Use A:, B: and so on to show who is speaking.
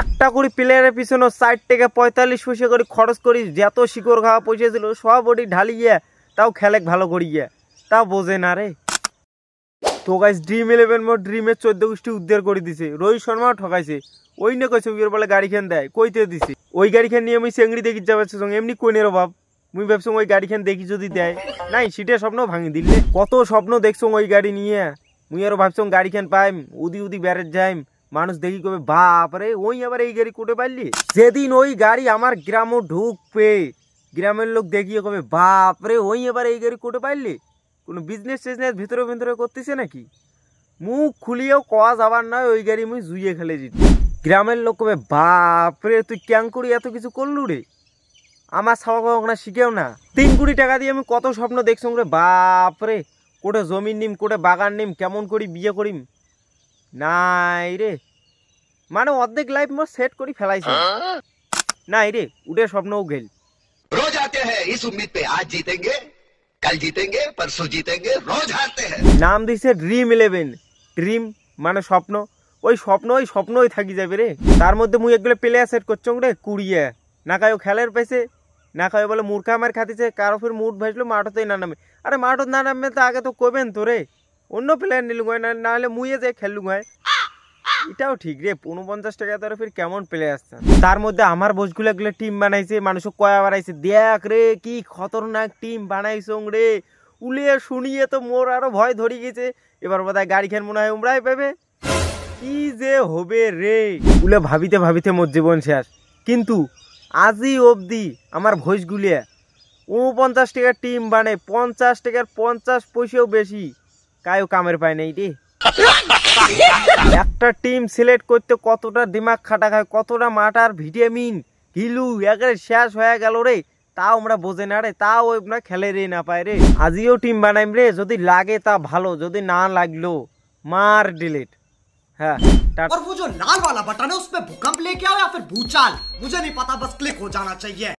A: একটা করে প্লেয়ারের পিছনে 60 টাকা 45 পয়সা করে খরচ করি, যত শিকড় খাওয়া পয়সা ছিল সব ওটি ঢালিয়ে তাও খেলে ভালো করিয়ে, তাও বোঝে না রে। তো গাইস ড্রিম11 মোর ড্রিমের 14 গোষ্ঠী উদ্ধার করে দিছে। রোহিত শর্মাও ঠকাইছে, ওই না কইছে উইয়ের বলে গাড়ি খান দেয় কইতে দিছে। ওই গাড়ি খান নিয়ে আমি চেংড়ি দেখি যাবাচ্ছি এমনি কইনের অভাব। মুই ভাবছি ওই গাড়ি খান দেখি যদি দেয়, নাই সিটে স্বপ্ন ভাঙি দিলে। কত স্বপ্ন দেখছো ওই গাড়ি নিয়ে, মুই আরো ভাবছি গাড়ি খান পাইম, উদি উদি বেড়ে যাইম, মানুষ দেখি কবে বাপরে ওই আবার এই গাড়ি কোটে পারলি। যেদিন ওই গাড়ি আমার গ্রামও ঢুকবে, গ্রামের লোক দেখিয়ে কবে বাপরে ওই এবার এই গাড়ি কোটে পারলি। কোনো বিজনেস টিজনেস ভিতরে ভিতরে করতেছে নাকি? মুখ খুলিয়েও কয়া যাবার নয়, ওই গাড়ি মুই জুইয়ে খেলে দিত। গ্রামের লোক কবে বাপরে তুই ক্যাং করি এত কিছু করলু রে, আমার ছাওয়া শিখেও না। 3 কোটি টাকা দিয়ে আমি কত স্বপ্ন দেখছি রে বাপরে, কোটে জমিন নিম, কোটে বাগান নিম, কেমন করি বিয়ে করিম, নাই রে মানে অর্ধেক লাইফ মোর সেট করি ফেলাইছে। নাই রে উঠে স্বপ্নও গেল।
B: रोज आते हैं इस उम्मीद पे आज जीतेंगे कल जीतेंगे परसों जीतेंगे रोज हारते हैं।
A: নাম দিছে ড্রিম11। ড্রিম মানে স্বপ্ন, ওই স্বপ্নই থাকি যাবে রে। তার মধ্যে মুই একগুলো প্লেয়ার সেট করছং রে কুড়িয়ে, না কায়ও খেলের পাইছে, না কায়ও বলে মূর্খা আমার খাতিছে, কারো ফির মুড ভাসলো মাঠতেই না নামে। আরে মাঠত না নামে তো আগে তো কবেন তো রে, অন্য প্লেয়ার নিলুম হয়, না হলে মুইয়ে যে খেললুম হয়। এটাও ঠিক রে, 49 টাকা ধরে ফির কেমন প্লে আসছে। তার মধ্যে আমার বসগুলো এগুলো টিম বানাইছে, মানুষ কয়া বাড়াইছে, দেখ রে কি খতরনাক টিম বানাইছং রে। উলিয়ে শুনিয়ে তো মোর আরো ভয় ধরে গেছে, এবার বোধহয় গাড়ি খেন মনে হয় উমরাই পাবে, কি যে হবে রে। উলে ভাবিতে ভাবিতে মোর জীবন শেষ। কিন্তু আজই অবধি আমার ভয়েস গুলিয়ে 49 টাকার টিম বানায় 50 টাকার 50 পয়সাও বেশি কায়ও কামের পায় নাই রে। একটা টিম সিলেক্ট করতে কতটা দিমাগ খাটা খায়, কতটা মাটার ভিটামিন হিলু একেবারে শেষ হয়ে গেল রে, তাও আমরা বোঝে না রে, তাও আমরা খেলে রে না পায় রে। আজিও টিম বানাইম রে, যদি লাগে তা ভালো, যদি না লাগলো मार डिलीट। हाँ
C: और वो जो लाल वाला बटन है उसपे भूकंप लेके आओ या फिर भूचाल, मुझे नहीं पता, बस क्लिक हो जाना चाहिए।